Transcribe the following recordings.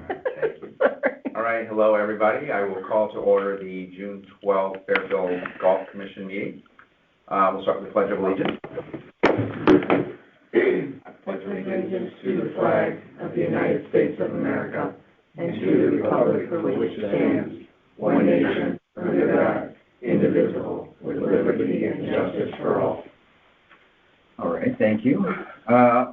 Thank you. All right, hello, everybody. I will call to order the June 12th Fairfield Golf Commission meeting. We'll start with the Pledge of Allegiance. I pledge allegiance to the flag of the United States of America and to the republic for which it stands, one nation, under God, indivisible, with liberty and justice for all. All right, thank you.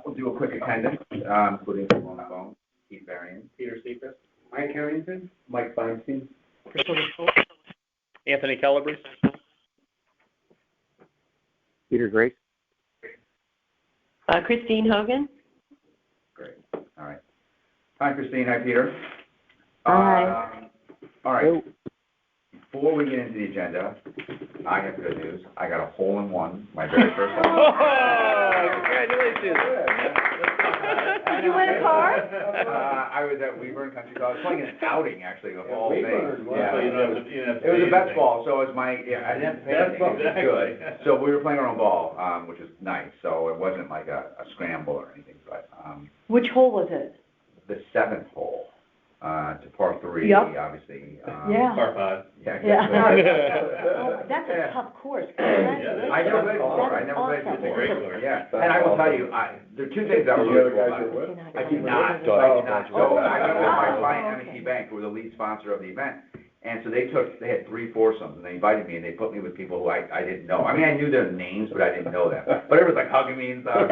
We'll do a quick attendance, including people on the phone. Keith Varian, Peter Seacrest, Mike Harrington, Mike Feinstein, Anthony Calabrese, Peter Grace, Christine Hogan. Great. All right. Hi, Christine. Hi, Peter. Hi. All right. Before we get into the agenda, I have good news. I got a hole-in-one, my very first hole. Oh, congratulations. Did you win a car? I was at Weaver Country Club. I was playing an outing, actually, of all things. Wow. Yeah. So you don't have to It was a pay best ball, so it was my, I didn't have to pay anything. It was good. So we were playing our own ball, which is nice. So it wasn't like a scramble or anything, but Which hole was it? the seventh hole, to par 3, Yep. obviously. Yeah. Par 5. Yeah. Oh, that's a tough course. Congratulations. I never played before. I That's never played awesome. before. Great course. Yeah, and I will tell you, there are two things that were really cool about it. I did not. So I went with my client, M&T Bank, who were the lead sponsor of the event. And so they had 3 foursomes, and they invited me, and they put me with people who I didn't know. I mean, I knew their names, but I didn't know them. But it was like hugging me and stuff. So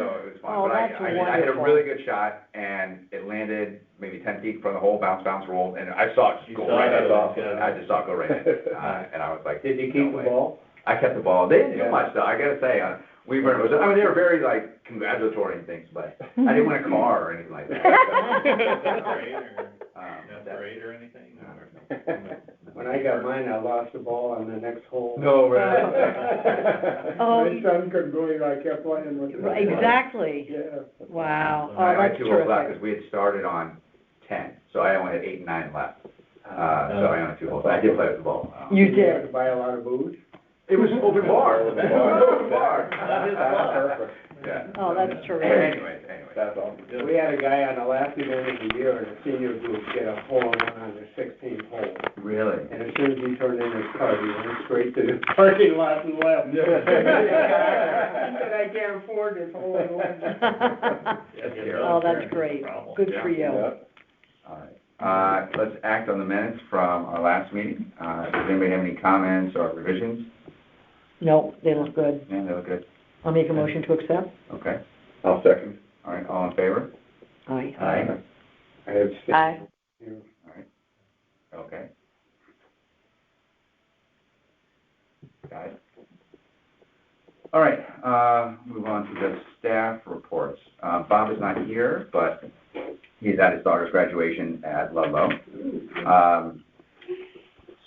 it was fun. Oh, But that's I hit a wonderful. really good shot, and it landed maybe 10 feet from the hole, bounce, roll, and I saw it just go saw right it, in. yeah. I just saw it go right in. And I was like, Did you no keep the way. ball? I kept the ball. They didn't do Yeah. much though, I gotta say. They were very like congratulatory and things, but I didn't win a car or anything like that. Parade or anything? When I got mine, I lost the ball on the next hole. No, really? Oh, My son couldn't believe I kept playing with it. exactly. Yeah. Wow. Oh, I had that's 2 holes left terrific. because we had started on 10, so I only had 8 and 9 left. So I only had 2 holes. I did play with the ball. You Did you have did. to buy a lot of booze? It was open bar. It was open bar. Perfect. Yeah. Oh, that's terrific. Anyway. That's awesome. We had a guy on the last event of the year in the senior group get a hole-in-one on the 16th hole. Really? And as soon as he turned in his card, he went straight to the parking lot and left. He said, I can't afford this hole-in-one. Oh, that's great. Good for you. All right. Let's act on the minutes from our last meeting. Does anybody have any comments or revisions? No, they look good. Yeah, they look good. I'll make a motion to accept. Okay. I'll second. All right, all in favor? Aye. I abstain. Aye. All right. Okay. Got it. All right, move on to the staff reports. Bob is not here, but he's at his daughter's graduation at Ludlow.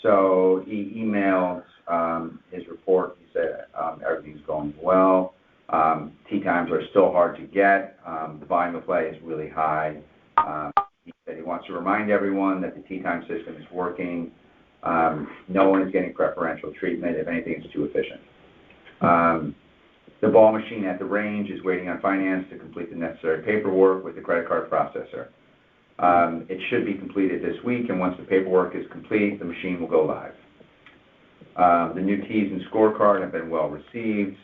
So he emailed his report. He said everything's going well. Tee times are still hard to get. The volume of play is really high. He said he wants to remind everyone that the tee time system is working. No one is getting preferential treatment. If anything, it's too efficient. The ball machine at the range is waiting on finance to complete the necessary paperwork with the credit card processor. It should be completed this week, and once the paperwork is complete, the machine will go live. The new tees and scorecard have been well received.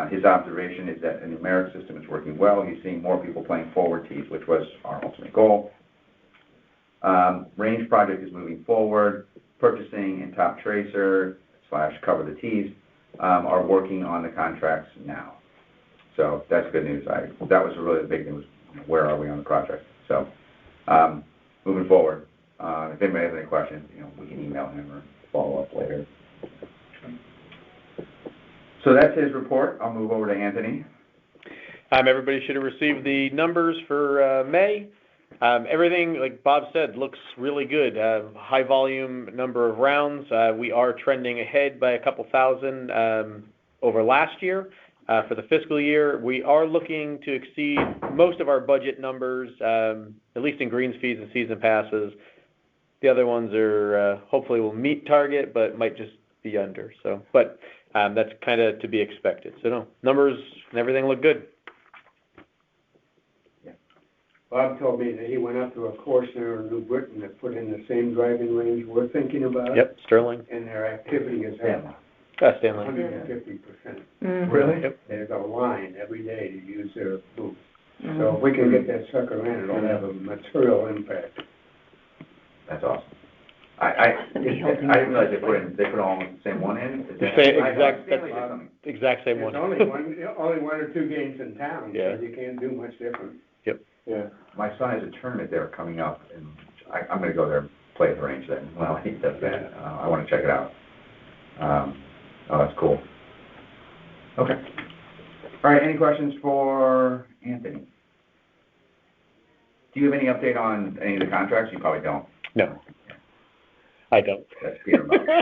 His observation is that the numeric system is working well. He's seeing more people playing forward tees, which was our ultimate goal. Range project is moving forward. Purchasing and Top Tracer / Cover the Tees are working on the contracts now. So that's good news. That was really the big news. Where are we on the project? So moving forward, if anybody has any questions, we can email him or follow up later. So that's his report. I'll move over to Anthony. Everybody should have received the numbers for May. Everything, like Bob said, looks really good. High volume number of rounds. We are trending ahead by a couple thousand over last year. For the fiscal year, we are looking to exceed most of our budget numbers, at least in greens fees and season passes. The other ones are hopefully will meet target, but might just be under. So, but that's kind of to be expected. So no, numbers and everything look good. Bob told me that he went up to a course there in New Britain that put in the same driving range we're thinking about. Yep, Sterling. And their activity is at Stanley. 150%. Really? Yep. There's a line every day to use their booth. Mm-hmm. So if we can get that sucker in, it'll have a material impact. That's awesome. I didn't realize they put almost the same one in. The same, I thought exact, Stanley did something. exact same There's one. only one or two games in town, Yeah. so you can't do much different. Yep. Yeah. My son has a tournament there coming up, and I'm gonna go there and play at the range then. Well, he does that. I wanna check it out. Oh, that's cool. Okay. All right, any questions for Anthony? Do you have any update on any of the contracts? You probably don't. No. I don't. That's Peter Buck. I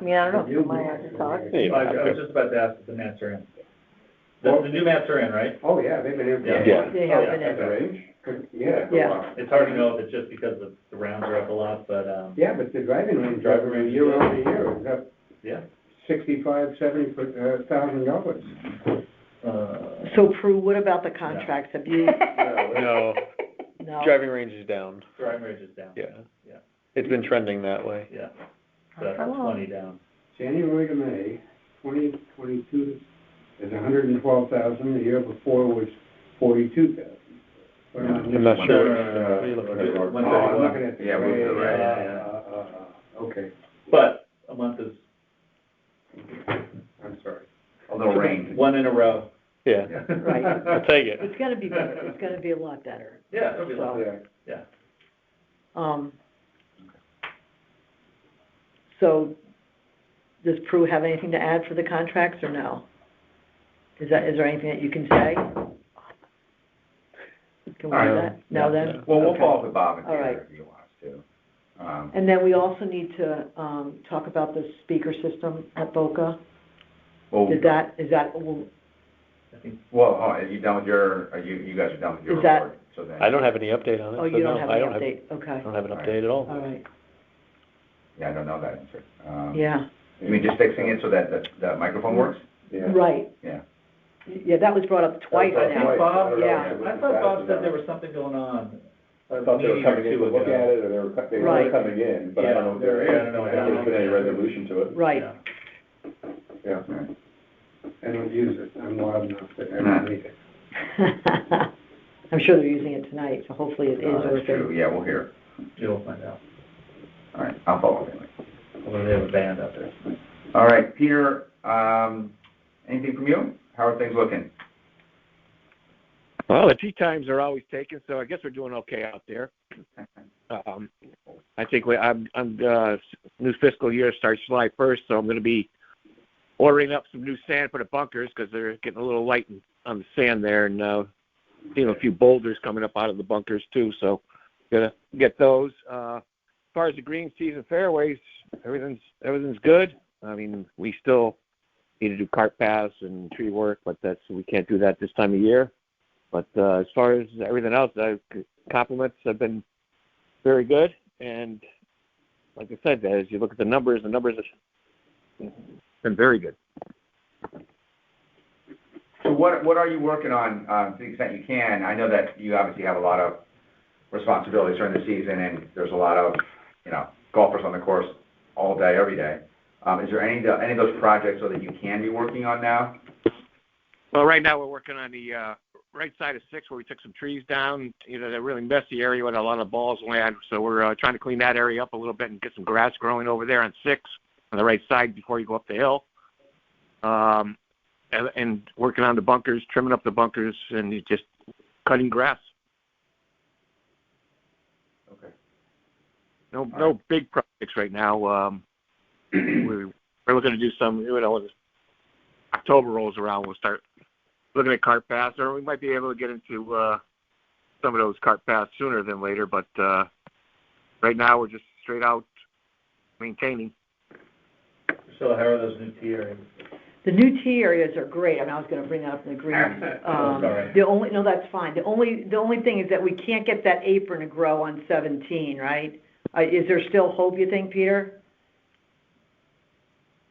mean, I don't know, if you might have to talk. Yeah. I was just about to ask if the mats are in. The new mats are in, right? Oh, yeah, they've been in. Yeah. They have Oh, been yeah. in. At the range? Yeah. Yeah. It's hard to know if it's just because the rounds are up a lot, but, Yeah, but the driving range, year over year, is up yeah. $65,000-$70,000. So Prue, what about the contracts? Have you? No, No. driving range is down. Driving range is down. Yeah. Yeah. It's been trending that way. Yeah. For That's long. 20 down. January to May, 2022 is 112,000. The year before was 42,000. I'm not sure. No. What are you looking at? Oh, I'm looking at the. Yeah, we're the red, Okay, But a month is I'm sorry. A little rain. one in a row. Yeah, Yeah. Right. I'll take it. It's gonna be better. It's gonna be a lot better. Yeah, it'll be So- like, Yeah. yeah. So, does Prue have anything to add for the contracts or no? Is there anything that you can say? Can we do that? No then? Well, we'll Okay. follow up with Bob and All right. Peter if he wants to. And then we also need to, talk about the speaker system at Boca. Well, Is that, well, are you done with you guys are done with your Is that- report, so then. I don't have any update on it. oh, so you don't no, have I any don't update? Okay, I don't have an update at all. all right, Yeah, I don't know that answer. yeah, You mean just fixing it so that the microphone works? right. Yeah. Yeah, that was brought up twice I think now. Bob, Yeah. I thought Bob said there was something going on. I thought they were coming in to look at it, or they were Right. coming in, but I don't know if there is. Yeah, I don't know. I don't know if there's any resolution to it. Right, Yeah. I don't use it. I'm loud enough that I don't need it. I'm sure they're using it tonight, so hopefully it is That's true, working. yeah, we'll hear. You'll find out. All right, I'll follow up anyway. Although they have a band out there. All right, Peter, anything from you? How are things looking? Well, the tea times are always taken, so I guess we're doing okay out there. I think new fiscal year starts July 1st, so I'm going to be ordering up some new sand for the bunkers because they're getting a little light on the sand there, and seeing a few boulders coming up out of the bunkers too. So, gonna get those. As far as the green season fairways, everything's good. I mean, we still need to do cart paths and tree work, but we can't do that this time of year. But as far as everything else, compliments have been very good. And like I said, as you look at the numbers have been very good. So what are you working on, to the extent you can? I know that you obviously have a lot of responsibilities during the season, and there's a lot of, golfers on the course all day, every day. Is there any of those projects so that you can be working on now? Well, right now we're working on the right side of 6 where we took some trees down, that really messy area with a lot of balls land. So we're trying to clean that area up a little bit and get some grass growing over there on 6 on the right side before you go up the hill. And working on the bunkers, trimming up the bunkers, and just cutting grass. Okay. No big projects right now. We're looking to do some, when October rolls around, we'll start looking at cart paths, or we might be able to get into some of those cart paths sooner than later, but right now we're just straight out maintaining. So how are those new tee areas? The new tee areas are great. I mean, I was gonna bring that up in the greens. Sorry. No, that's fine. The only thing is that we can't get that apron to grow on 17, right? Is there still hope, you think, Peter?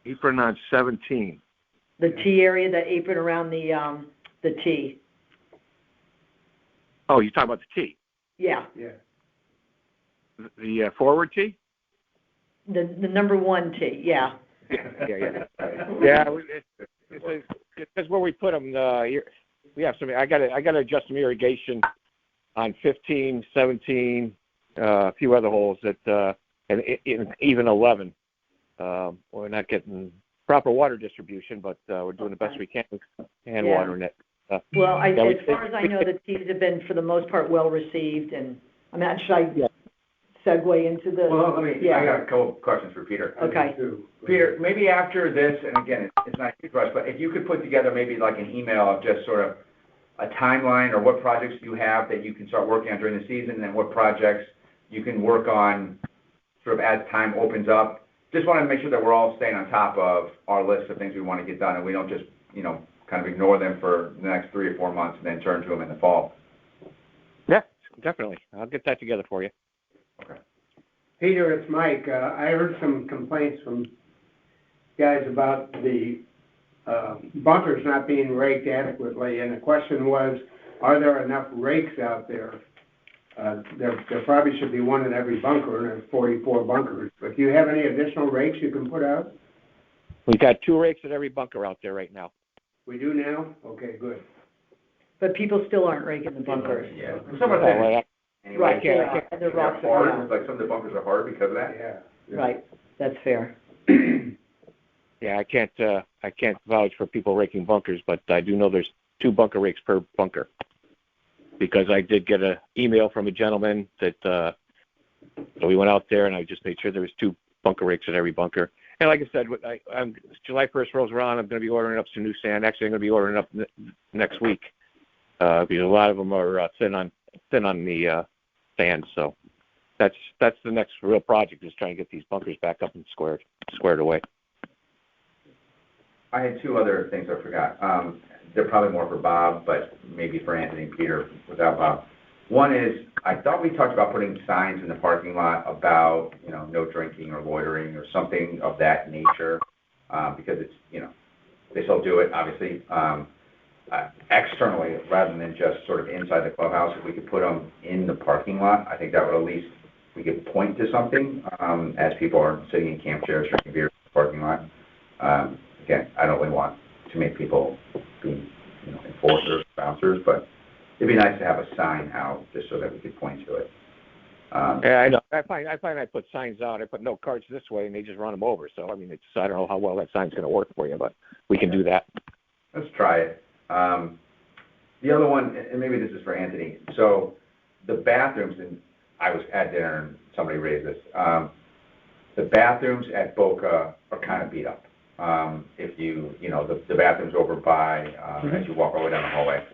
Apron on 17. The T area, the apron around the T. Oh, you're talking about the tee? Yeah, Yeah. The forward tee? the number 1 T, yeah. Yeah. It's where we put them. We have some. I got to adjust some irrigation on 15, 17, a few other holes that, and even 11. We're not getting proper water distribution, but we're doing the best we can with hand watering it. Well, as far as I know, the teas have been, for the most part, well received, and, I mean, should I segue into the? Well, I got a couple of questions for Peter. Okay. Peter, maybe after this, and again, it's not a huge rush, but if you could put together maybe like an email of just sort of a timeline or what projects you have that you can start working on during the season, and what projects you can work on sort of as time opens up. Just want to make sure that we're all staying on top of our list of things we want to get done, and we don't just, kind of ignore them for the next 3 or 4 months and then turn to them in the fall. Yeah, definitely. I'll get that together for you. Okay. Peter, it's Mike. I heard some complaints from guys about the bunkers not being raked adequately, and the question was, are there enough rakes out there? There probably should be one in every bunker, and there's 44 bunkers. But do you have any additional rakes you can put out? We've got 2 rakes at every bunker out there right now. We do now? Okay, good. But people still aren't raking the bunkers. Yeah. Some of them, anyway. Right, they are, and the rocks They're are, hard, like some of the bunkers are hard because of that. Yeah. right, that's fair. Yeah, I can't vouch for people raking bunkers, but I do know there's 2 bunker rakes per bunker. Because I did get an email from a gentleman that so we went out there and I just made sure there was 2 bunker rakes at every bunker. And like I said, July 1st rolls around, I'm going to be ordering up some new sand. Actually, I'm going to be ordering up next week because a lot of them are thin on the sand. So that's the next real project, is trying to get these bunkers back up and squared away. I had 2 other things I forgot. They're probably more for Bob, but maybe for Anthony and Peter without Bob. One is, I thought we talked about putting signs in the parking lot about, no drinking or loitering or something of that nature, because it's, they still do it, obviously, externally rather than just sort of inside the clubhouse. If we could put them in the parking lot, I think that would at least, we could point to something as people are sitting in camp chairs drinking beer in the parking lot. Again, I don't really want to make people be, enforcers, bouncers, but it'd be nice to have a sign out just so that we could point to it. Yeah, I know. I find I put signs out. I put no carts this way, and they just run them over. So I mean, I don't know how well that sign's going to work for you, but we can do that. Let's try it. The other one, and maybe this is for Anthony. So the bathrooms, and I was at dinner and somebody raised this. The bathrooms at Boca are kind of beat up. If you, the bathrooms over by, as you walk all the way down the hallway,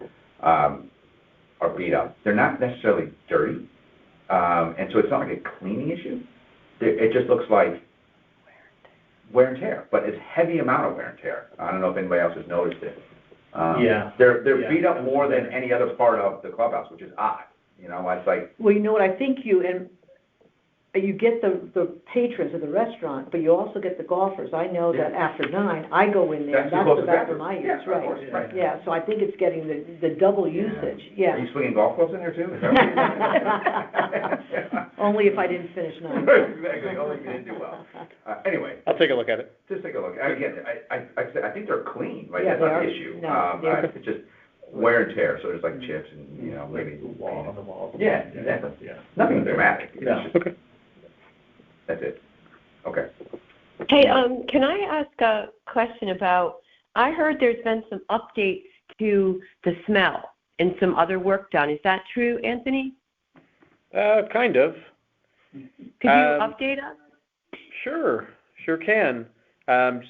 are beat up. They're not necessarily dirty, and so it's not like a cleaning issue. It just looks like wear and tear, but it's heavy amount of wear and tear. I don't know if anybody else has noticed it. They're beat up more than any other part of the clubhouse, which is odd. It's like. Well, you know what, I think you get the patrons of the restaurant, but you also get the golfers. I know that after 9, I go in there, that's the bathroom I use, Of course, right. Yeah, so I think it's getting the double usage, yeah. Are you swinging golf clubs in there too? Only if I didn't finish 9. Exactly, only if you didn't do well. Anyway. I'll take a look at it. Just take a look. Again, I think they're clean, right? Yeah, That's not they are. the issue. No, It's just wear and tear, so there's like chips and, maybe. On the wall. Yeah, exactly. Yeah. Nothing dramatic. It's No. just- That's it. Okay. Hey, can I ask a question about, I heard there's been some updates to the smell and some other work done. Is that true, Anthony? Kind of. Could you update us? Sure can.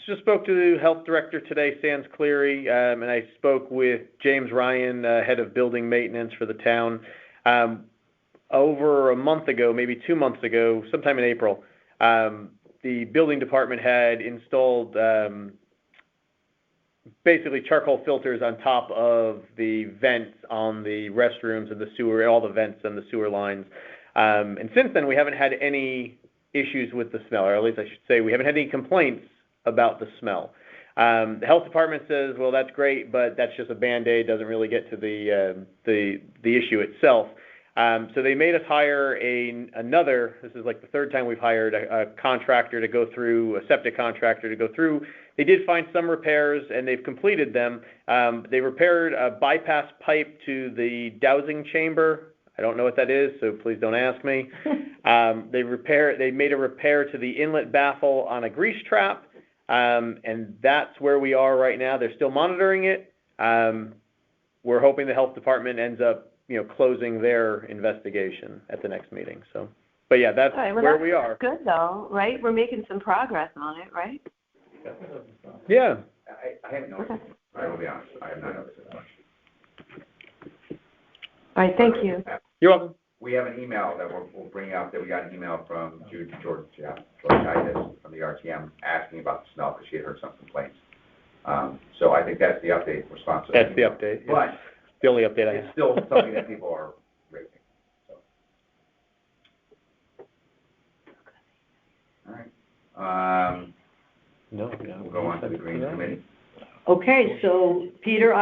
Just spoke to the health director today, Sands Cleary, and I spoke with James Ryan, head of building maintenance for the town. Over a month ago, maybe 2 months ago, sometime in April, the building department had installed basically charcoal filters on top of the vents on the restrooms and the sewer, all the vents and the sewer lines. And since then, we haven't had any issues with the smell, or at least I should say we haven't had any complaints about the smell. The health department says, well, that's great, but that's just a Band-Aid, doesn't really get to the issue itself. So they made us hire this is like the third time we've hired a contractor to go through, a septic contractor to go through. They did find some repairs, and they've completed them. They repaired a bypass pipe to the dowsing chamber. I don't know what that is, so please don't ask me. They made a repair to the inlet baffle on a grease trap, and that's where we are right now. They're still monitoring it. We're hoping the health department ends up, closing their investigation at the next meeting. So, but yeah, that's where we are. Good though, right? We're making some progress on it, right? Yeah. I haven't noticed. Okay. I will be honest, I have not noticed it much. All right, thank you. You're welcome. We have an email that we'll bring up, that we got an email from George Titus from the RTM asking about the smell, because she had heard some complaints. So I think that's the update response. That's the update. Yeah. But the only update I have. It's still something that people are raising. So. All right. No, We'll go on to the Greens Committee. Okay, so Peter,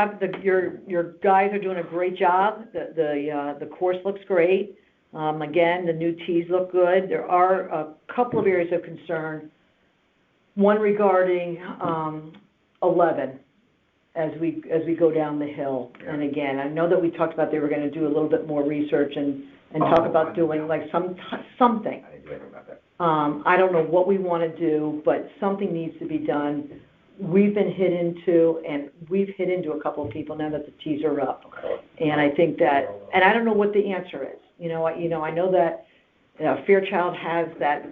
your guys are doing a great job. The course looks great. Again, the new tees look good. There are a couple of areas of concern. One regarding 11 as we go down the hill. Yeah. And again, I know that we talked about they were going to do a little bit more research and talk about doing like something. I didn't do anything about that. I don't know what we want to do, but something needs to be done. We've been hit into a couple of people now that the tees are up. And I think that, and I don't know what the answer is. I know that Fairchild has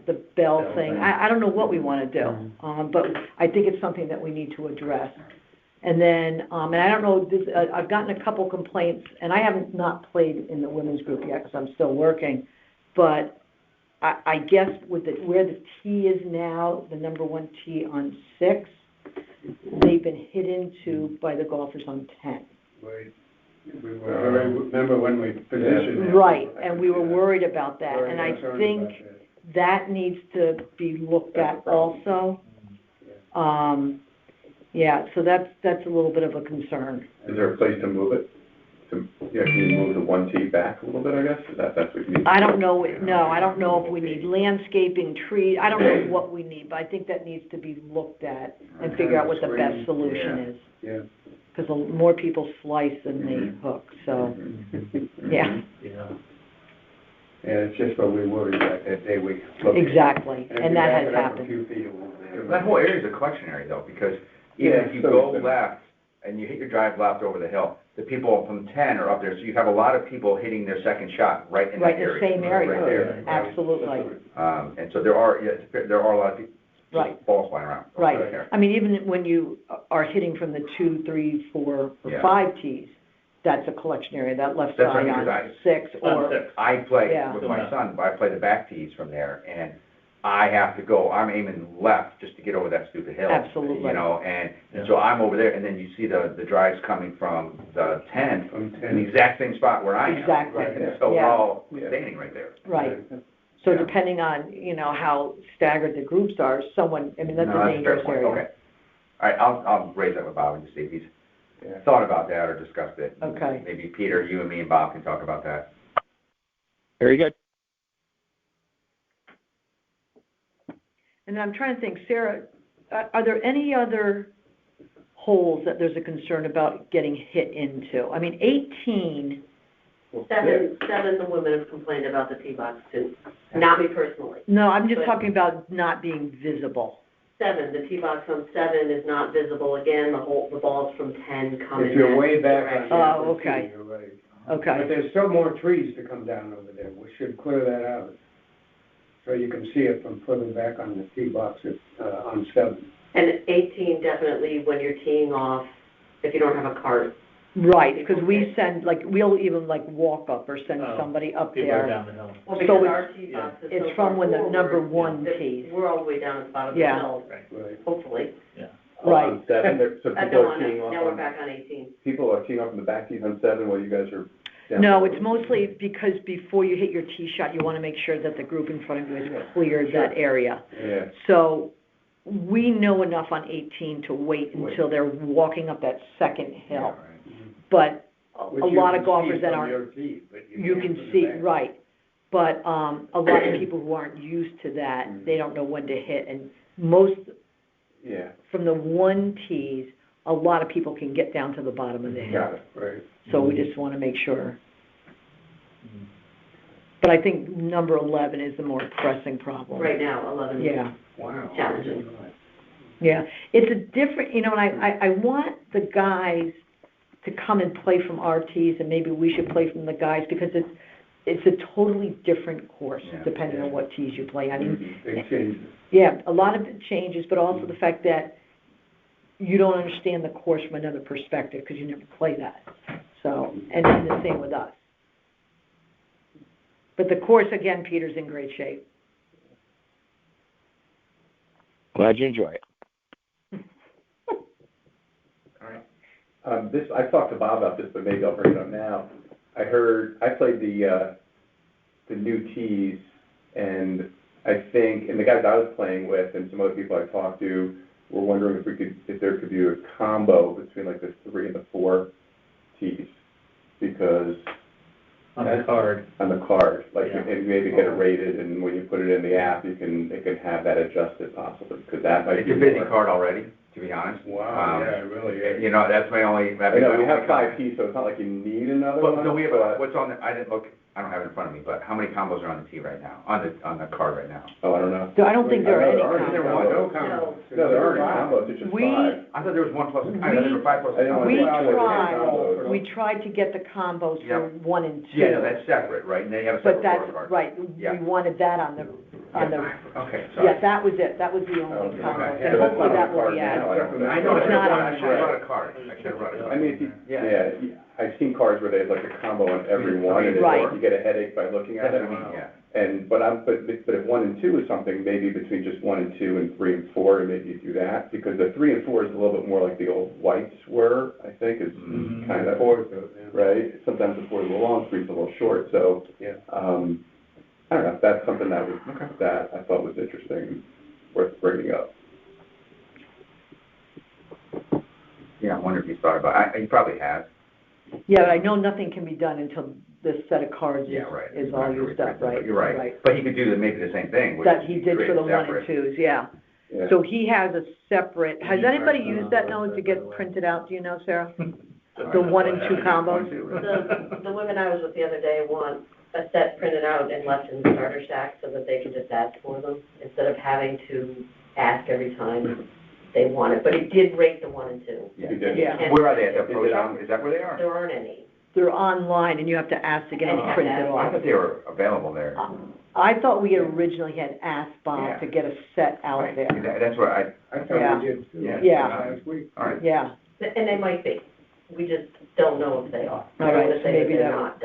the bell thing. I don't know what we want to do, but I think it's something that we need to address. And then, and I don't know, I've gotten a couple complaints, and I haven't not played in the women's group yet because I'm still working, but I guess with where the tee is now, the number 1 tee on 6, they've been hit into by the golfers on 10. Remember when we positioned it? Right, and we were worried about that, and I think that needs to be looked at also. Yeah, so that's a little bit of a concern. Is there a place to move it? Can you move the 1 tee back a little bit, I guess? That's what you need? I don't know, I don't know if we need landscaping, trees, I don't know what we need, but I think that needs to be looked at and figure out what the best solution is. Yeah. Because more people slice than they hook, so, yeah. Yeah, it's just what we worried about that day we looked. Exactly, if and you that back has it up a happened. few feet, it won't be. That whole area is a collection area though, because even if you go left and you hit your drive left over the hill, the people from 10 are up there, so you have a lot of people hitting their second shot right in that area. Right, the same area, right there. absolutely. And so there are a lot of people, Right. balls flying around. Right, there. I mean, even when you are hitting from the 2, 3, 4, or Yeah. 5 tees, that's a collection area, that left That's side right, on because 6, or, I play Yeah. with my son, but I play the back tees from there, and I have to go, I'm aiming left just to get over that stupid hill. Absolutely. And so I'm over there, and then you see the drives coming from the 10th, From in 10. the exact same spot where I am. Exactly. And so we're Yeah. all standing right there. right. So Yeah. depending on, how staggered the groups are, that's No, a that's a fair dangerous point. area. Okay. All right, I'll raise that with Bob and just see if he's thought about that or discussed it. Okay. Maybe Peter, you and me and Bob can talk about that. Very good. And I'm trying to think, Sarah, are there any other holes that there's a concern about getting hit into? I mean, 18, Seven, the women have complained about the tee box too, not me personally. no, I'm just But- talking about not being visible. 7, the tee box on 7 is not visible. Again, the balls from 10 come in If you're that way back on direction. the Oh, upper okay. tee, you're right. Okay. But there's still more trees to come down over there. We should clear that out. So you can see it from further back on the tee box on 7. And 18, definitely when you're teeing off, if you don't have a cart. Right, because we send, we'll even walk up or send somebody up People are there. down the hill. Well, So because it's- our tee box is It's so from far when the forward, number 1 that tees. We're all the way down at the bottom of the Yeah. hill, Right. hopefully. Right. On 7, so No, people are teeing off now we're on, back on 18. people are teeing off on the back tees on 7 while you guys are down. No, it's mostly because before you hit your tee shot, you want to make sure that the group in front of you has cleared that area. Yeah. So we know enough on 18 to wait until they're walking up that second Yeah, hill. right. But a Which you lot can of golfers see that from aren't, your tee, but you can't can from the see, back. right. But, a lot of people who aren't used to that, Mm. they don't know when to hit. And most, Yeah, from the one tees, a lot of people can get down to the bottom of the hill. got it. Right. So we just want to make sure. But I think number 11 is the more pressing problem. Right now, 11 Yeah, Wow. challenges. yeah. It's a different, you know, and I want the guys to come and play from our tees, and maybe we should play from the guys, because it's a totally different course, Yeah. depending on what tees you play. I mean, Big changes. yeah, a lot of it changes, but also the fact that you don't understand the course from another perspective, because you never play that. So, and then the same with us. But the course, again, Peter's in great shape. Glad you enjoy it. This, I talked to Bob about this, but maybe I'll bring it up now. I played the new tees, and I think, and the guys I was playing with and some other people I talked to were wondering if there could be a combo between like the 3 and the 4 tees, because On the card. on the card, like, Yeah. and maybe get it rated, and when you put it in the app, it can have that adjusted possibly, because that might It's be a busy more- card already, to be honest. Wow, yeah, it really is. You know, that's my only. I know, we have 5 tees, so it's not like you need another Well, one. no, we have, but- what's on the, I didn't look, I don't have it in front of me, but how many combos are on the tee right now, on the card right now? Oh, I don't know. So I don't think there are I know any there aren't any combos. No combos. combos. No, there aren't any combos, it's just We- 5. I thought there was 1 plus, I thought there were 5 plus. I didn't want We to make sure tried, combos. we tried to get the combos for Yeah. 1 and 2. Yeah, no, that's separate, right, and then you have a But separate that's, card. right, Yeah. we wanted that on the, Okay, sorry. yeah, that was it, that was the only Okay. combo, Yeah, and that's hopefully not on that the will card be now, added. I don't think. I know, It's not on I the should have card. brought a card, I should have brought a card. I mean, if you, Yeah. yeah, I've seen cards where they have like a combo on every one, and Right. you get a headache by looking at That's it. what I mean, yeah. But if 1 and 2 is something, maybe between just 1 and 2 and 3 and 4, and maybe you do that, because the 3 and 4 is a little bit more like the old whites were, I think, is Mhm. kind of, right? Sometimes the 4 is a little long, 3 is a little short, so, Yeah. I don't know, that's something that I thought was interesting, and worth bringing up. Yeah, I wonder if he's thought about, he probably has. Yeah, but I know nothing can be done until this set of cards Yeah, right. is all used up, right? You're right, but he could do maybe the same thing, which That is he did create for the 1 and separate. 2s, yeah. Yeah. So he has a separate, has anybody used that now to get printed out, do you know, Sarah? The 1 and 2 combos? The women I was with the other day want a set printed out and left in the starter shack so that they can just ask for them, instead of having to ask every time they want it. But it did rate the 1 and 2. Yeah. He did. Yeah. Where are they, at the pro Is it shop, on- is that where they are? There aren't any. They're online, and you have to ask to get them And printed have to I off. thought they were available there. I thought we originally had asked Yeah. Bob to get a set out Right. there. That's where I, I thought we did too. Yeah. Last week. all right. Yeah, And they might be. We just don't know if they are. all right, I so say maybe they're that, not.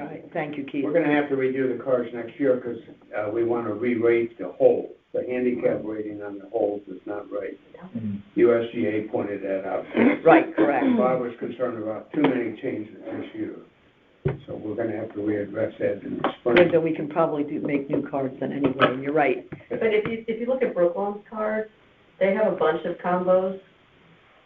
all right, thank you, Keith. We're gonna have to redo the cards next year, because, we wanna re-rate the hole. The handicap rating on the holes is not right. Mhm. USGA pointed that out. Right, correct. Bob was concerned about too many changes this year, so we're gonna have to readdress that in the Good, spring. that we can probably make new cards then anyway, you're right. But if you look at Brooklyns cards, they have a bunch of combos.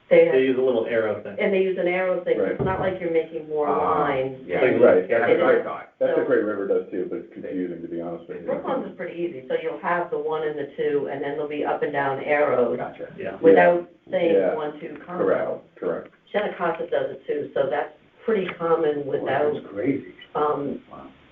They use a little arrow thing. And they use an arrow thing, so Right. it's not like you're making more lines. Yeah, Like, right. that's what I thought. That's So- what Great River does too, but it's confusing, to be honest with you. Brooklyns is pretty easy, so you'll have the 1 and the 2, and then there'll be up and down arrows Gotcha. Yeah. without saying Yeah. 1-2 combo. Correct. Shinnecock does it too, so that's pretty common without, That's crazy.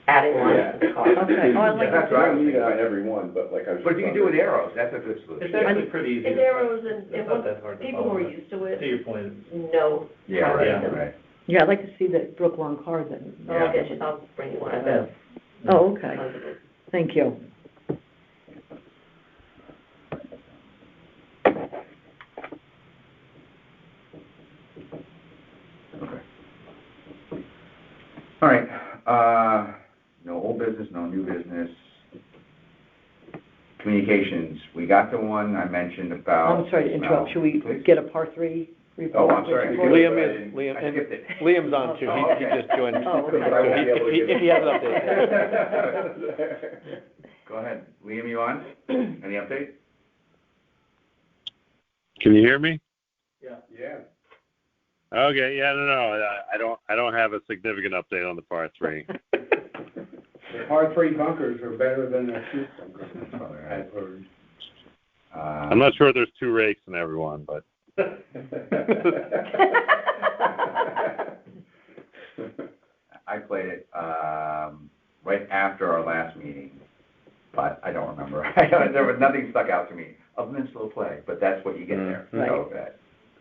adding lines to the card. Okay, oh, I like That's I what I don't was need it thinking. on every one, but like I was. But if you can do with arrows, that's a good It's solution. actually pretty easy. It's arrows and, It's not that hard to people who follow. are used to To it, your point, know. Yeah, how to right, do it. right. Yeah, I'd like to see the Brookline card then. I'll bring you one of those. Oh, okay, thank you. Okay. All right, no old business, no new business. Communications, we got the one I mentioned about. I'm sorry to interrupt, should we Please. get a par 3 report? Oh, I'm sorry. Report? Liam I and skipped it. Liam's on too, Oh, he okay. just joined. Oh, okay. But I won't be able to If give he has an update. Go ahead, Liam, you on? Any update? Can you hear me? Yeah. Okay, yeah, no, I don't have a significant update on the par three. The par three bunkers are better than the shoot bunkers. That's probably right. I've heard. I'm not sure there's two rakes in everyone, but I played it, right after our last meeting, but I don't remember. There was nothing stuck out to me, other than slow play, but that's what you get there. So,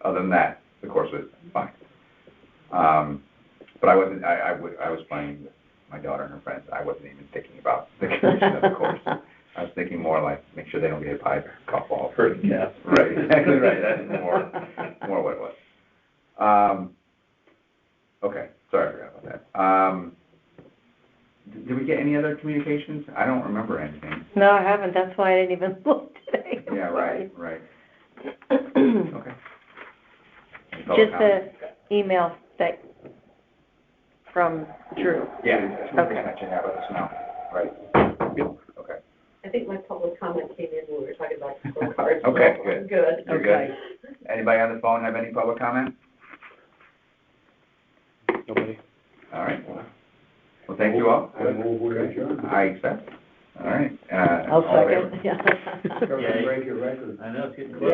other than that, the course was fine. But I wasn't, I was playing with my daughter and her friends. I wasn't even thinking about the condition of the course. I was thinking more like, make sure they don't get hit by a golf ball. Hurting calf. Right, exactly right. That's more what it was. Okay, sorry, I forgot about that. Did we get any other communications? I don't remember anything. No, I haven't, that's why I didn't even look today. Yeah, right. Okay. Any public Just comment? the email that, from Drew. Yeah. Okay. That should have us now, right. Okay. I think my public comment came in when we were talking about scorecards. Okay, good. Good. You're good. Anybody on the phone have any public comment? Nobody? All right. Well, thank you all. I move we adjourn. I accept. All right. I'll all in favor? second, yeah. Break your record. I know, it's getting close.